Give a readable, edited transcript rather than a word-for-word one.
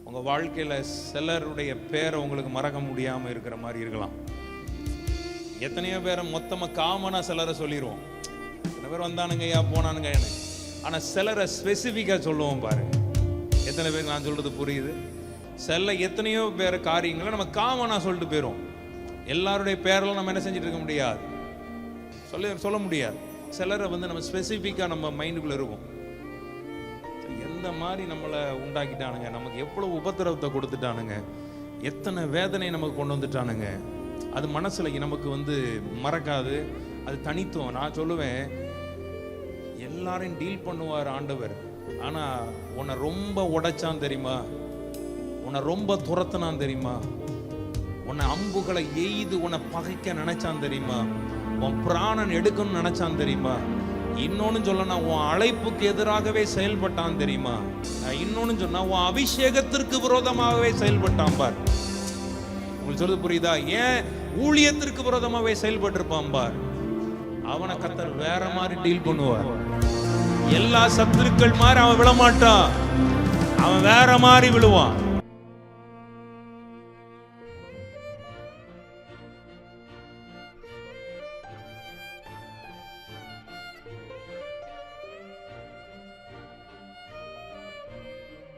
உங்கள் வாழ்க்கையில் சிலருடைய பேரை உங்களுக்கு மறக்க முடியாமல் இருக்கிற மாதிரி இருக்கலாம். எத்தனையோ பேரை மொத்தமாக காமனாக சிலரை சொல்லிடுவோம். எத்தனை பேர் வந்தானுங்க ஐயா போனானுங்க. ஆனால் சிலரை ஸ்பெசிஃபிக்காக சொல்லுவோம் பாருங்க. எத்தனை பேர் நான் சொல்கிறது புரியுது? எத்தனையோ பேர் காரியங்களை நம்ம காமனாக சொல்லிட்டு போயிடுவோம். எல்லாருடைய பேரெல்லாம் நம்ம என்ன செஞ்சுட்டு இருக்க முடியாது, சொல்ல முடியாது. சிலரை நம்ம ஸ்பெசிஃபிக்காக நம்ம மைண்டுக்குள்ளே இருக்கும். எந்த மாதிரி நம்மளை உண்டாக்கிட்டானுங்க, நமக்கு எவ்வளோ உபத்திரவத்தை கொடுத்துட்டானுங்க, எத்தனை வேதனை நமக்கு கொண்டு வந்துட்டானுங்க. அது மனசில் நமக்கு மறக்காது. அது தனித்துவம். நான் சொல்லுவேன், எல்லாரையும் டீல் பண்ணுவார் ஆண்டவர். ஆனால் உன்னை ரொம்ப உடைச்சான் தெரியுமா, உன்னை ரொம்ப துரத்தினான் தெரியுமா, உன்னை அம்புகளை எய்து உன்னை பகைக்க நினைச்சான் தெரியுமா, உன் பிராணன் எடுக்கணும்னு நினைச்சான் தெரியுமா, இன்னொன்னு சொல்லனா உன் அழைப்புக்கு எதிராகவே செயல்பட்டான் தெரியுமா, இன்னொன்னு சொன்னா உன் அபிஷேகத்திற்கு விரோதமாகவே செயல்பட்டான் பார். உங்களுக்கு சொல்றது புரியுதா? ஏன் ஊழியத்திற்கு விரோதமாகவே செயல்பட்டு இருப்பான் பார். அவனை கர்த்தர் வேற மாதிரி டீல் பண்ணுவார். எல்லா சத்துருக்கள் மாதிரி அவன் விழமாட்டான், அவன் வேற மாதிரி விழுவான்.